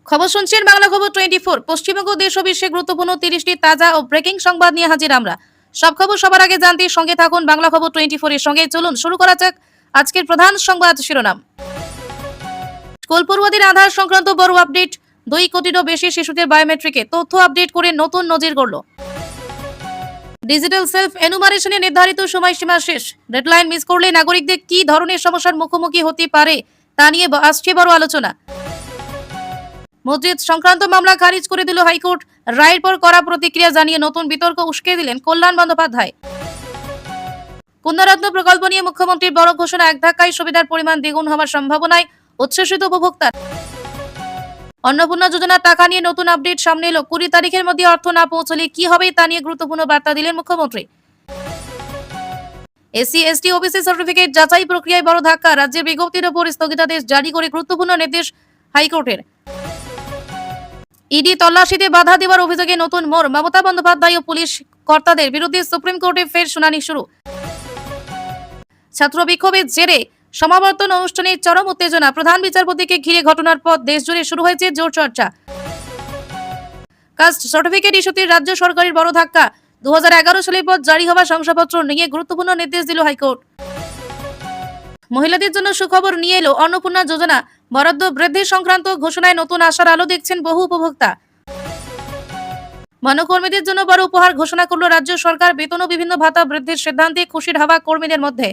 খবর শুনছেন বাংলা খবর 24। পশ্চিমবঙ্গ দেশ ও বিশ্বে গুরুত্বপূর্ণ 30টি তাজা ও ব্রেকিং সংবাদ নিয়ে হাজির আমরা। সব খবর সবার আগে জানতে সঙ্গে থাকুন বাংলা খবর 24 এর সঙ্গে। চলুন শুরু করা যাক আজকের প্রধান সংবাদ শিরোনাম। স্কুল পড়ুয়াদের আধার সংক্রান্ত বড় আপডেট। 2 কোটিরও বেশি শিশুদের বায়োমেট্রিকে তথ্য আপডেট করে নতুন নজির গড়ল। ডিজিটাল সেলফ এনুমারেশনে নির্ধারিত সময়সীমা শেষ। ডেডলাইন মিস করলে নাগরিকদের কি ধরনের সমস্যার মুখোমুখি হতে পারে তা নিয়ে আসছে বড় আলোচনা। মসজিদ সংক্রান্ত মামলা খারিজ করে দিল হাইকোর্ট। রায়ের পর কড়া প্রতিক্রিয়া জানিয়ে নতুন বিতর্ক উস্কে দিলেন কল্যাণ বন্দ্যোপাধ্যায়। কন্যারত্ন প্রকল্প নিয়ে মুখ্যমন্ত্রীর বড় ঘোষণা। এক ধাক্কায় সুবিধার পরিমাণ দ্বিগুণ হওয়ার সম্ভাবনায় উচ্ছ্বসিত উপভোক্তা। অন্নপূর্ণা যোজনার টাকা নিয়ে নতুন আপডেট সামনে এলো। 20 তারিখের মধ্যে অর্থ না পৌঁছলে কি হবে তা নিয়ে গুরুত্বপূর্ণ বার্তা দিলেন মুখ্যমন্ত্রী। এসসি এসটি ওবিসি সার্টিফিকেট যাচাই প্রক্রিয়ায় বড় ধাক্কা। রাজ্যের বিজ্ঞপ্তির উপর স্থগিতাদেশ জারি করে গুরুত্বপূর্ণ নির্দেশ হাইকোর্টের। ইডি তল্লাশিতে বাধা দেওয়ার অভিযোগে নতুন মোড়। মমতা বন্দ্যোপাধ্যায় ও পুলিশ কর্তাদের বিরুদ্ধে সুপ্রিম কোর্টে ফের শুনানি শুরু। ছাত্র বিক্ষোভের জেরে সমাবর্তন অনুষ্ঠানে চরম উত্তেজনা। প্রধান বিচারপতিকে ঘিরে ঘটনার পর দেশজুড়ে শুরু হয়েছে জোর চর্চা। কাস্ট সার্টিফিকেট ইস্যুতে রাজ্য সরকারের বড় ধাক্কা। 2011 সালের পর জারি হওয়া শংসাপত্র নিয়ে গুরুত্বপূর্ণ নির্দেশ দিল হাইকোর্ট। মহিলাদের জন্য সুখবর নিয়ে এলো অন্নপূর্ণা যোজনা। বরাদ্দ বৃদ্ধি সংক্রান্ত ঘোষণায় নতুন আশার আলো দেখছেন বহু উপভোক্তা। বনকর্মীদের জন্য বড় উপহার ঘোষণা করল রাজ্য সরকার। বেতন ও বিভিন্ন ভাতা বৃদ্ধির সিদ্ধান্তে খুশির হাওয়া কর্মীদের মধ্যে।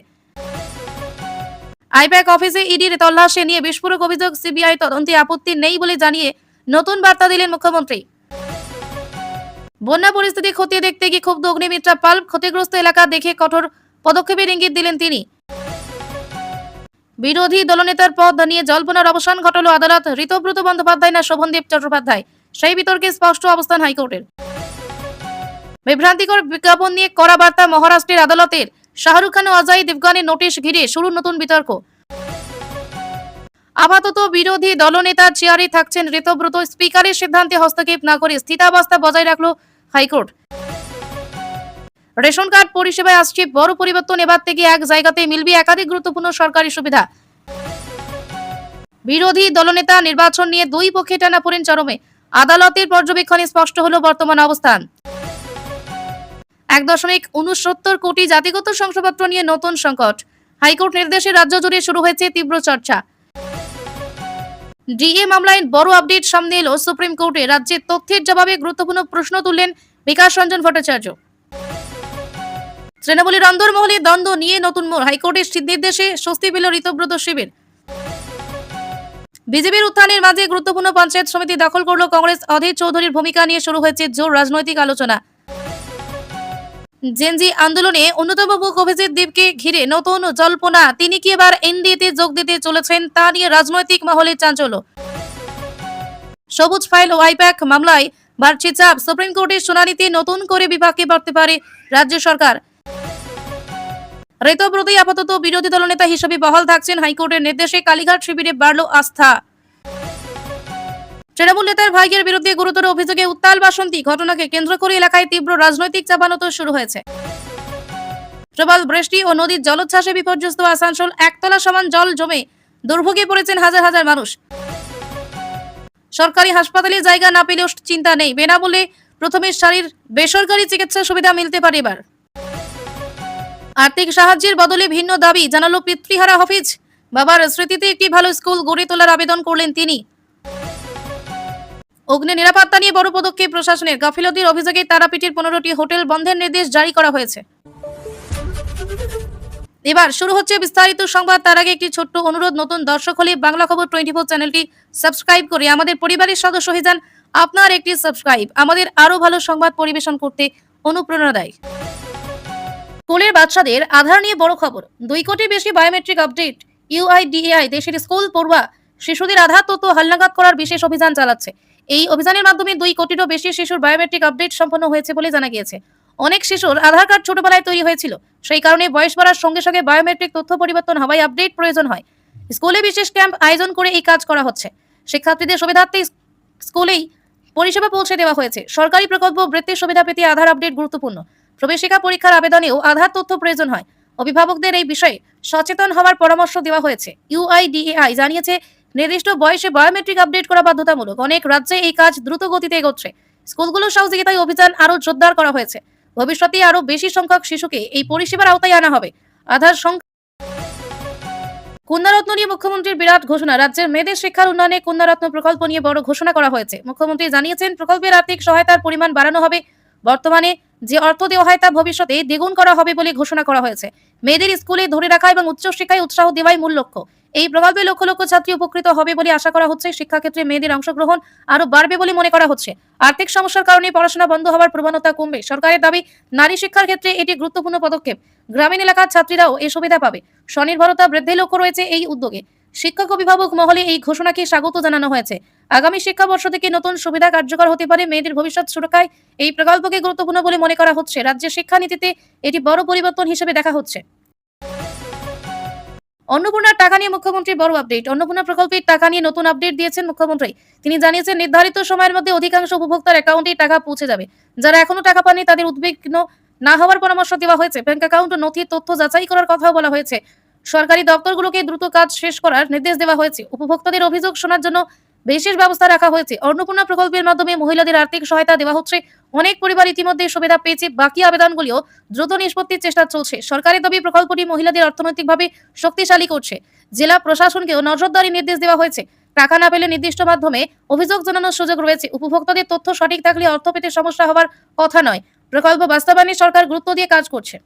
আইপ্যাক অফিসে ইডির তল্লাশি নিয়ে বিস্ফোরক অভিযোগ। সিবিআই তদন্তে আপত্তি নেই বলে জানিয়ে নতুন বার্তা দিলেন মুখ্যমন্ত্রী। বন্যা পরিস্থিতি খতিয়ে দেখতে গিয়ে ক্ষুব্ধ অগ্নিমিত্রা পাল। ক্ষতিগ্রস্ত এলাকা দেখে কঠোর পদক্ষেপের ইঙ্গিত দিলেন তিনি। বিরোধী দলনেতার পদ নিয়ে জল্পনার অবসান ঘটালো আদালত। ঋতব্রত বন্দ্যোপাধ্যায় না শোভনদেব চট্টোপাধ্যায়, সেই বিতর্কে স্পষ্ট অবস্থান হাইকোর্টের। বিভ্রান্তিকর বিজ্ঞাপন নিয়ে কড়া বার্তা মহারাষ্ট্রের আদালতের। শাহরুখ খান ও অজয় দেবগনের নোটিশ ঘিরে শুরু নতুন বিতর্ক। আপাতত বিরোধী দলনেতার চেয়ারে থাকছেন ঋতব্রত। স্পিকারের সিদ্ধান্তে হস্তক্ষেপ না করে স্থিতাবস্থা বজায় রাখল হাইকোর্ট। রেশন কার্ড পরিষেবায় আসছে বড় পরিবর্তন। এবার থেকে এক জায়গাতে মিলবে একাধিক গুরুত্বপূর্ণ সরকারি সুবিধা। বিরোধী দলনেতা নির্বাচন নিয়ে দুই পক্ষে টানাপোড়েন চরমে। আদালতের পর্যবেক্ষণে স্পষ্ট হলো বর্তমান অবস্থান। 1.69 কোটি জাতিগত শংসাপত্র নিয়ে নতুন সংকট। হাইকোর্ট নির্দেশে রাজ্য জুড়ে শুরু হয়েছে তীব্র চর্চা। ডিএ মামলায় বড় আপডেট সামনে এলো সুপ্রিম কোর্টে। রাজ্যের তথ্যের জবাবে গুরুত্বপূর্ণ প্রশ্ন তুললেন বিকাশ রঞ্জন ভট্টাচার্য। তৃণমূলের অন্দরমহলে দ্বন্দ্ব নিয়ে নতুন মোড়। হাইকোর্টের নির্দেশে স্বস্তি পেল ঋতব্রত শিবির। বিজেপির উত্থানের মাঝে গুরুত্বপূর্ণ পঞ্চায়েত সমিতি দখল করল কংগ্রেস। অধীর চৌধুরীর ভূমিকা নিয়ে শুরু হয়েছে জোর রাজনৈতিক আলোচনা। জেনজি আন্দোলনে অন্যতম মুখ অভিজিৎ দেবকে ঘিরে নতুন জল্পনা। তিনি কি এবার এনডিএতে যোগ দিতে চলেছেন তা নিয়ে রাজনৈতিক মহলে চাঞ্চল্য। সবুজ ফাইল ও আইপ্যাক মামলায় বাড়ছে চাপ। সুপ্রিম কোর্টের শুনানিতে নতুন করে বিপাকে পড়তে পারে রাজ্য সরকার। ঋতব্রতই আপাতত বিরোধী দলনেতা হিসেবে বহাল থাকছেন। হাইকোর্টের নির্দেশে কালীঘাট শিবিরে বাড়ল আস্থা। তৃণমূল নেতার ভাইয়ের বিরুদ্ধে গুরুতর অভিযোগে উত্তাল বাসন্তী। ঘটনাকে কেন্দ্র করে এলাকায় তীব্র রাজনৈতিক চাপানোতর শুরু হয়েছে। প্রবল বৃষ্টি ও নদীর জলোচ্ছ্বাসে বিপর্যস্ত আসানসোল। একতলা সমান জল জমে দুর্ভোগে পড়েছেন হাজার হাজার মানুষ। সরকারি হাসপাতালে জায়গা না পেলেও চিন্তা নেই। বিনামূল্যে প্রথমের সারির বেসরকারি চিকিৎসা সুবিধা মিলতে পারে এবার। আর্থিক সাহায্যের বদলে ভিন্ন দাবি জানালো পিতৃহারা হাফিজ। বাবার স্মৃতিতে একটি ভালো স্কুল গড়ে তোলার আবেদন করলেন তিনি। অগ্নি নিরাপত্তা নিয়ে বড় পদক্ষেপ প্রশাসনের। গাফিলতির অভিযোগে তারাপীঠের 15টি হোটেল বন্ধের নির্দেশ জারি করা হয়েছে। এবার শুরু হচ্ছে বিস্তারিত সংবাদ। তার আগে একটি ছোট্ট অনুরোধ, নতুন দর্শক হলে বাংলা খবর 24 চ্যানেলটি সাবস্ক্রাইব করে আমাদের পরিবারের সদস্য হয়ে যান। আপনার একটি সাবস্ক্রাইব আমাদের আরো ভালো সংবাদ পরিবেশন করতে অনুপ্রেরণা দেয়। স্কুলের বাচ্চাদের আধার নিয়ে বড় খবর। 2 কোটির বেশি বায়োমেট্রিক আপডেট। ইউআইডিএআই দেশের স্কুল পড়ুয়া শিশুদের আধার তথ্য হালনাগাদ করার বিশেষ অভিযান চালাচ্ছে। এই অভিযানের মাধ্যমে 2 কোটিরও বেশি শিশুর বায়োমেট্রিক আপডেট সম্পন্ন হয়েছে বলে জানা গিয়েছে। অনেক শিশুর আধার কার্ড ছোটবেলায় তৈরি হয়েছিল, সেই কারণে বয়স বাড়ার সঙ্গে সঙ্গে বায়োমেট্রিক তথ্য পরিবর্তন হওয়ায় আপডেট প্রয়োজন হয়। স্কুলে বিশেষ ক্যাম্প আয়োজন করে এই কাজ করা হচ্ছে। শিক্ষার্থীদের সুবিধার্থে স্কুলেই পরিষেবা পৌঁছে দেওয়া হয়েছে। সরকারি প্রকল্প বৃত্তির সুবিধা পেতে আধার আপডেট গুরুত্বপূর্ণ। প্রবেশিকা পরীক্ষার আবেদনেও আধার তথ্য প্রয়োজন হয়। অভিভাবকদের এই বিষয়ে সচেতন হওয়ার পরামর্শ দেওয়া হয়েছে। ইউআইডিএআই জানিয়েছে নির্দিষ্ট বয়সে বায়োমেট্রিক আপডেট করা বাধ্যতামূলক। অনেক রাজ্যে এই কাজ দ্রুত গতিতে এগোচ্ছে। স্কুলগুলোর সহযোগিতায় অভিযান আরো জোরদার করা হয়েছে। ভবিষ্যতে আরো বেশি সংখ্যক শিশুকে এই পরিষেবার আওতায় আনা হবে। আধার কন্যারত্ন নিয়ে মুখ্যমন্ত্রীর বিরাট ঘোষণা। রাজ্যের মেয়েদের শিক্ষার উন্নয়নে কন্যারত্ন প্রকল্প নিয়ে বড় ঘোষণা করা হয়েছে। মুখ্যমন্ত্রী জানিয়েছেন, প্রকল্পের আর্থিক সহায়তার পরিমাণ বাড়ানো হবে। বর্তমানে যে অর্থ দেওয়া হয় তা ভবিষ্যতে দ্বিগুণ করা হবে বলে ঘোষণা করা হয়েছে। মেয়েদের স্কুলে ধরে রাখা এবং উচ্চশিক্ষায় উৎসাহ দেওয়াই মূল লক্ষ্য। এই প্রকল্পে লক্ষ লক্ষ ছাত্রী উপকৃত হবে বলে আশা করা হচ্ছে। শিক্ষাক্ষেত্রে মেয়েদের অংশগ্রহণ আরো বাড়বে বলে মনে করা হচ্ছে। আর্থিক সমস্যার কারণে পড়াশোনা বন্ধ হওয়ার প্রবণতা কমবে। সরকারের দাবি, নারী শিক্ষার ক্ষেত্রে এটি গুরুত্বপূর্ণ পদক্ষেপ। গ্রামীণ এলাকার ছাত্রীরাও এই সুবিধা পাবে। স্বনির্ভরতা বৃদ্ধির লক্ষ্য রয়েছে এই উদ্যোগে। শিক্ষক অভিভাবক মহলে এই ঘোষণাকে স্বাগত জানানো হয়েছে। আগামী শিক্ষাবর্ষ থেকে নতুন সুবিধা কার্যকর হতে পারে। মেয়েদের ভবিষ্যৎ সুরক্ষায় এই প্রকল্পকে গুরুত্বপূর্ণ বলে মনে করা হচ্ছে। রাজ্যের শিক্ষানীতিতে এটি বড় পরিবর্তন হিসেবে দেখা হচ্ছে। অন্নপূর্ণার টাকা নিয়ে মুখ্যমন্ত্রীর বড় আপডেট। অন্নপূর্ণা প্রকল্পের টাকা নিয়ে নতুন আপডেট দিয়েছেন মুখ্যমন্ত্রী। তিনি জানিয়েছেন, নির্ধারিত সময়ের মধ্যে অধিকাংশ উপভোক্তার অ্যাকাউন্টে টাকা পৌঁছে যাবে। যারা এখনো টাকা পাননি তাদের উদ্বিগ্ন না হওয়ার পরামর্শ দেওয়া হয়েছে। ব্যাংক অ্যাকাউন্ট ও নথির তথ্য যাচাই করার কথাও বলা হয়েছে। সরকারি দপ্তরগুলোকে দ্রুত কাজ শেষ করার নির্দেশ দেওয়া হয়েছে। উপভোক্তাদের অভিযোগ শোনার জন্য বিশেষ ব্যবস্থা রাখা হয়েছে। অন্নপূর্ণা প্রকল্পের মাধ্যমে মহিলাদের আর্থিক সহায়তা দেওয়া হচ্ছে। অনেক পরিবার ইতিমধ্যে সুবিধা পেয়েছে। বাকি আবেদনগুলিও দ্রুত নিষ্পত্তির চেষ্টা চলছে। সরকারের দাবি, প্রকল্পটি মহিলাদের অর্থনৈতিকভাবে শক্তিশালী করছে। জেলা প্রশাসনকেও নজরদারি নির্দেশ দেওয়া হয়েছে। টাকা না পেলে নির্দিষ্ট মাধ্যমে অভিযোগ জানানোর সুযোগ রয়েছে। উপভোক্তাদের তথ্য সঠিক থাকলে অর্থ পেতে সমস্যা হওয়ার কথা নয়। প্রকল্প বাস্তবায়নে সরকার গুরুত্ব দিয়ে কাজ করছে।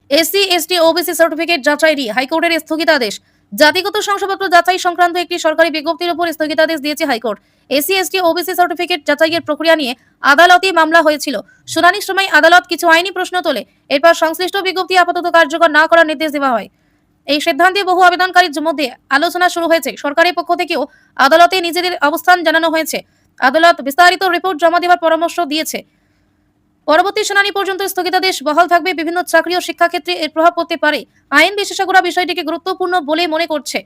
এসসি, এসটি, ওবিসি সার্টিফিকেট যাচাই নিয়ে হাইকোর্টের স্থগিতাদেশ। জাতিগত শংসাপত্র যাচাই সংক্রান্ত একটি সরকারি বিজ্ঞপ্তির উপর স্থগিতাদেশ দিয়েছে high court. SC, ST, OBC certificate যাচাইয়ের প্রক্রিয়া নিয়ে আদালতে মামলা হয়েছিল। শুনানির সময় আদালত কিছু আইনি প্রশ্ন তোলে। এরপর সংশ্লিষ্ট বিজ্ঞপ্তি আপাতত কার্যকর না করার নির্দেশ দেওয়া হয়। এই সিদ্ধান্তে বহু আবেদনকারীর মধ্যে আলোচনা শুরু হয়েছে। সরকারের পক্ষ থেকেও আদালতে নিজেদের অবস্থান জানানো হয়েছে। আদালত বিস্তারিত রিপোর্ট জমা দেওয়ার পরামর্শ দিয়েছে। পরবর্তী শুনানি পর্যন্ত স্থগিতাদেশ বহাল থাকবে। বিভিন্ন চাকরি ও শিক্ষাক্ষেত্রে এর প্রভাব পড়তে পারে। আইন বিশেষজ্ঞরা বিষয়টিকে গুরুত্বপূর্ণ বলে মনে করছে।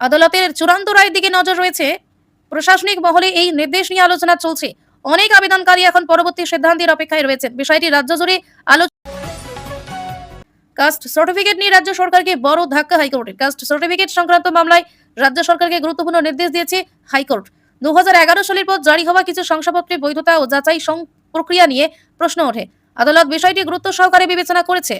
আদালতের চূড়ান্ত রায়ের দিকে নজর রয়েছে। প্রশাসনিক মহলে এই নির্দেশ নিয়ে আলোচনা চলছে। অনেক আবেদনকারী এখন পরবর্তী সিদ্ধান্তের অপেক্ষায় রয়েছেন। বিষয়টি রাজ্য জুড়ে কাস্ট সার্টিফিকেট নিয়ে রাজ্য সরকারকে বড় ধাক্কা হাইকোর্টের। কাস্ট সার্টিফিকেট সংক্রান্ত মামলায় রাজ্য সরকারকে গুরুত্বপূর্ণ নির্দেশ দিয়েছে হাইকোর্ট। 2011 সালের পর জারি হওয়া কিছু শংসাপত্রের বৈধতা ও যাচাই প্রক্রিয়া নিয়ে প্রশ্ন ওঠে। আদালত বিষয়টি গুরুত্ব সহকারে বিবেচনা করেছে।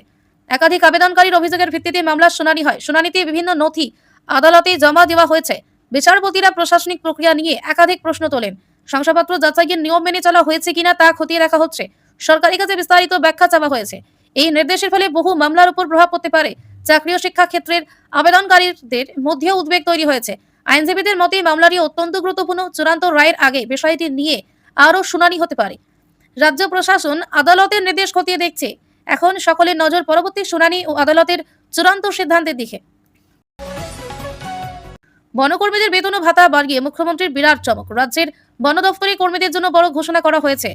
একাধিক আবেদনকারীর অভিযোগের ভিত্তিতে মামলার শুনানি হয়। শুনানিতে বিভিন্ন নথি আদালতে জমা দেওয়া হয়েছে। বিচারপতিরা প্রশাসনিক প্রক্রিয়া নিয়ে একাধিক প্রশ্ন তোলেন। শংসাপত্র যাচাইয়ের নিয়ম মেনে চলা হয়েছে কিনা তা খতিয়ে দেখা হচ্ছে। সরকারের কাছে বিস্তারিত ব্যাখ্যা চাওয়া হয়েছে। এই নির্দেশের ফলে বহু মামলার উপর প্রভাব পড়তে পারে। চাকরি ও শিক্ষা ক্ষেত্রের আবেদনকারীদের মধ্যেও উদ্বেগ তৈরি হয়েছে। আইনজীবীদের মতে মামলাটি অত্যন্ত গুরুত্বপূর্ণ। চূড়ান্ত রায়ের আগে বিষয়টি নিয়ে আরও শুনানি হতে পারে। রাজ্য প্রশাসন আদালতের নির্দেশ খতিয়ে দেখছে। এখন সকলের নজর পরবর্তী শুনানি ও আদালতের চূড়ান্ত সিদ্ধান্তের দিকে। বনকর্মীদের বেতন ও ভাতা বাড়িয়ে মুখ্যমন্ত্রীর বিরাট চমক। রাজ্যের বন দফতরে কর্মীদের জন্য বড় ঘোষণা করা হয়েছে।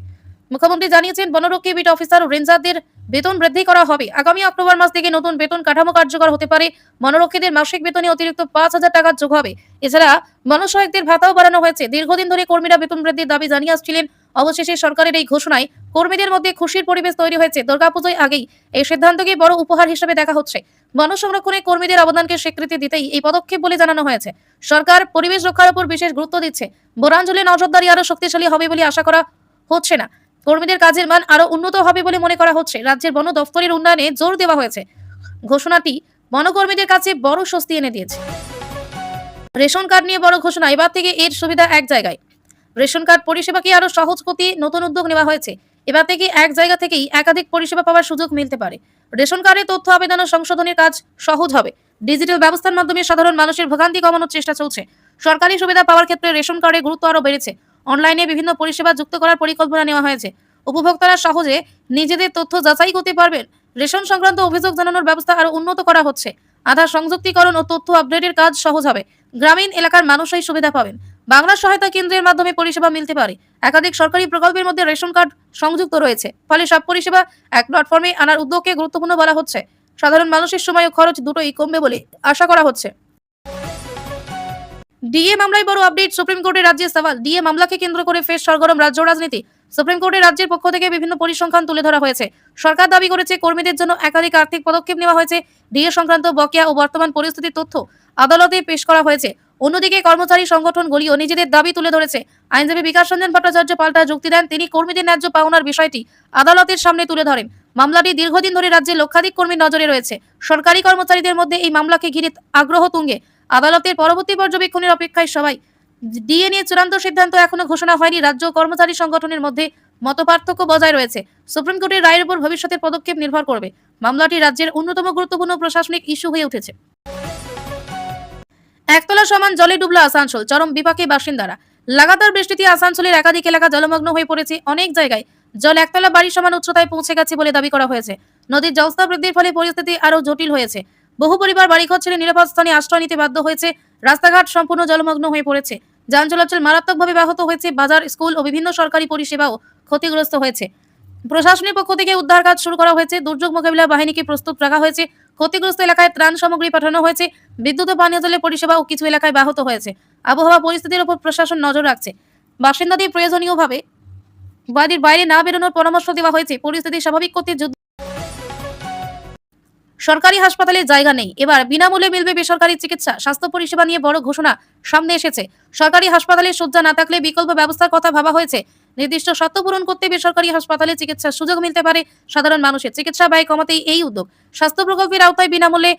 মুখ্যমন্ত্রী জানিয়েছেন, বনরক্ষী বিট অফিসার ও রেঞ্জারদের বেতন বৃদ্ধি করা হবে। আগামী অক্টোবর মাস থেকে নতুন বেতন কাঠামো কার্যকর হতে পারে। বনরক্ষীদের মাসিক বেতনে অতিরিক্ত 5,000 টাকা যোগ হবে। এছাড়া বনসহায়কদের ভাতাও বাড়ানো হয়েছে। দীর্ঘদিন ধরে কর্মীরা বেতন বৃদ্ধির দাবি জানিয়ে আসছিলেন। অবশেষে সরকারের এই ঘোষণায় কর্মীদের মধ্যে খুশির পরিবেশ তৈরি হয়েছে। দুর্গাপুজোর আগেই এই সিদ্ধান্তকে বড় উপহার হিসেবে দেখা হচ্ছে। বন সংরক্ষণে কর্মীদের অবদানকে স্বীকৃতি দিতেই এই পদক্ষেপ বলে জানানো হয়েছে। সরকার পরিবেশ রক্ষার উপর বিশেষ গুরুত্ব দিচ্ছে। বনাঞ্চলে নজরদারি আরো শক্তিশালী হবে বলে আশা করা হচ্ছে না। কর্মীদের কাজের মান আরো উন্নত হবে বলে মনে করা হচ্ছে। রাজ্যের বন দফতরের উন্নয়নে জোর দেওয়া হয়েছে। ঘোষণাটি বনকর্মীদের কাছে বড় স্বস্তি এনে দিয়েছে। রেশন কার্ড নিয়ে বড় ঘোষণা। এবার থেকে এর সুবিধা এক জায়গায়। রেশন কার্ড পরিষেবাকে আরো সহজ করতে নতুন উদ্যোগ নেওয়া হয়েছে। এবার থেকে এক জায়গা থেকেই একাধিক পরিষেবা পাওয়ার সুযোগ মিলতে পারে। রেশন কার্ডে তথ্য আবেদন ও সংশোধনের কাজ সহজ হবে। ডিজিটাল ব্যবস্থার মাধ্যমে সাধারণ মানুষের ভোগান্তি কমানোর চেষ্টা চলছে। সরকারি সুবিধা পাওয়ার ক্ষেত্রে রেশন কার্ডের গুরুত্ব আরো বেড়েছে। অনলাইনে বিভিন্ন পরিষেবা যুক্ত করার পরিকল্পনা নেওয়া হয়েছে। উপভোক্তারা সহজে নিজেদের তথ্য যাচাই করতে পারবেন। রেশন সংক্রান্ত অভিযোগ জানানোর ব্যবস্থা আরো উন্নত করা হচ্ছে। আধার সংযুক্তিকরণ ও তথ্য আপডেটের কাজ সহজ হবে। গ্রামীণ এলাকার মানুষই সুবিধা পাবেন। বাংলা সহায়তা কেন্দ্রের মাধ্যমে পরিষেবা মিলতে পারে। একাধিক সরকারি প্রকল্পের মধ্যে রেশন কার্ড সংযুক্ত রয়েছে। ফলে সব পরিষেবা এক প্ল্যাটফর্মে আনার উদ্যোগকে গুরুত্বপূর্ণ বলা হচ্ছে। সাধারণ মানুষের সময় ও খরচ দুটোই কমবে বলে আশা করা হচ্ছে। ডিএ মামলায় বড় আপডেট। সুপ্রিম কোর্টে রাজ্যের সওয়াল। ডিএ মামলাকে কেন্দ্র করে ফের সরগরম রাজ্য রাজনীতি। সুপ্রিম কোর্টে রাজ্যের পক্ষ থেকে বিভিন্ন পরিসংখ্যান তুলে ধরা হয়েছে। সরকার দাবি করেছে, কর্মীদের জন্য একাধিক আর্থিক পদক্ষেপ নেওয়া হয়েছে। ডিএ সংক্রান্ত বকেয়া ও বর্তমান পরিস্থিতির তথ্য আদালতে পেশ করা হয়েছে। অন্যদিকে কর্মচারী সংগঠনগুলিও নিজেদের দাবি তুলে ধরেছে। আইনজীবী বিকাশ রঞ্জন ভট্টাচার্য পাল্টা যুক্তি দেন। তিনি কর্মীদের ন্যায্য পাওনার বিষয়টি আদালতের সামনে তুলে ধরেন। মামলাটি দীর্ঘদিন ধরে রাজ্যে লক্ষাধিক কর্মীর নজরে রয়েছে। সরকারি কর্মচারীদের মধ্যে এই মামলাকে ঘিরে আগ্রহ তুঙ্গে। আদালতের পরবর্তী পর্যবেক্ষণের অপেক্ষায় সবাই। ডিএ নিয়ে চূড়ান্ত সিদ্ধান্ত এখনো ঘোষণা হয়নি। রাজ্য কর্মচারী সংগঠনের মধ্যে মতপার্থক্য বজায় রয়েছে। সুপ্রিম কোর্টের রায়ের উপর ভবিষ্যতের পদক্ষেপ নির্ভর করবে। মামলাটি রাজ্যের অন্যতম গুরুত্বপূর্ণ প্রশাসনিক ইস্যু হয়ে উঠেছে। একতলা সমান জলে ডুবল আসানসোল, চরম বিপাকে বাসিন্দারা। লাগাতার বৃষ্টিতে আসানসোলের একাধিক এলাকা জলমগ্ন হয়ে পড়েছে। অনেক জায়গায় জল একতলা বাড়ির সমান উচ্চতায় পৌঁছে গেছে বলে দাবি করা হয়েছে। নদীর জলস্তর বৃদ্ধির ফলে পরিস্থিতি আরও জটিল হয়েছে। বহু পরিবার বাড়িঘর ছেড়ে নিরাপদ স্থানে আশ্রয় নিতে বাধ্য হয়েছে। রাস্তাঘাট সম্পূর্ণ জলমগ্ন হয়ে পড়েছে। যান চলাচল মারাত্মকভাবে ব্যাহত হয়েছে। বাজার, স্কুল ও বিভিন্ন সরকারি পরিষেবাও ক্ষতিগ্রস্ত হয়েছে। প্রশাসনের পক্ষ থেকে উদ্ধার কাজ শুরু করা হয়েছে। দুর্যোগ মোকাবিলা বাহিনীকে প্রস্তুত রাখা হয়েছে। ক্ষতিগ্রস্ত এলাকায় ত্রাণ সামগ্রী পাঠানো হয়েছে। বিদ্যুৎ ও পানীয় জলের পরিষেবাও কিছু এলাকায় ব্যাহত হয়েছে। আবহাওয়া পরিস্থিতির উপর প্রশাসন নজর রাখছে। বাসিন্দাদের প্রয়োজনীয়ভাবে বাড়ির বাইরে না বেরোনোর পরামর্শ দেওয়া হয়েছে। পরিস্থিতি স্বাভাবিক করতে সরকারি হাসপাতালে জায়গা নেই, এবার বিনামূল্যে মিলবে বেসরকারি চিকিৎসা। স্বাস্থ্য পরিষেবা নিয়ে বড় ঘোষণা সামনে এসেছে। সরকারি হাসপাতালে শয্যা না থাকলে বিকল্প ব্যবস্থার কথা ভাবা হয়েছে। নির্দিষ্ট শর্ত পূরণ করতে বেসরকারি হাসপাতালে চিকিৎসার সুযোগ মিলতে পারে সাধারণ মানুষের। চিকিৎসা ব্যয় কমাতেই এই উদ্যোগ। স্বাস্থ্য প্রকল্পের আওতায় বিনামূল্যে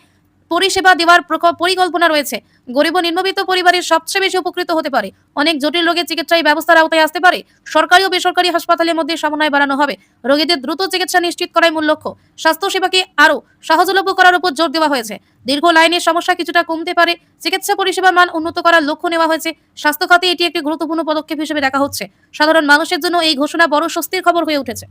পরিষেবা দেওয়ার পরিকল্পনা রয়েছে। গরিব ও নিম্নবিত্ত পরিবারের সবচেয়ে বেশি উপকৃত হতে পারে। অনেক জটিল রোগের চিকিৎসা এই ব্যবস্থার আওতায় আসতে পারে। সরকারি ও বেসরকারি হাসপাতালের মধ্যে সমন্বয় বাড়ানো হবে। রোগীদের দ্রুত চিকিৎসা নিশ্চিত করাই মূল লক্ষ্য। স্বাস্থ্যসেবাকে আরও সহজলভ্য করার উপর জোর দেওয়া হয়েছে। দীর্ঘ লাইনের সমস্যা কিছুটা কমতে পারে। চিকিৎসা পরিষেবার মান উন্নত করার লক্ষ্য নেওয়া হয়েছে। স্বাস্থ্য খাতে এটি একটি গুরুত্বপূর্ণ পদক্ষেপ হিসেবে দেখা হচ্ছে। সাধারণ মানুষের জন্য এই ঘোষণা বড় স্বস্তির খবর হয়ে উঠেছে।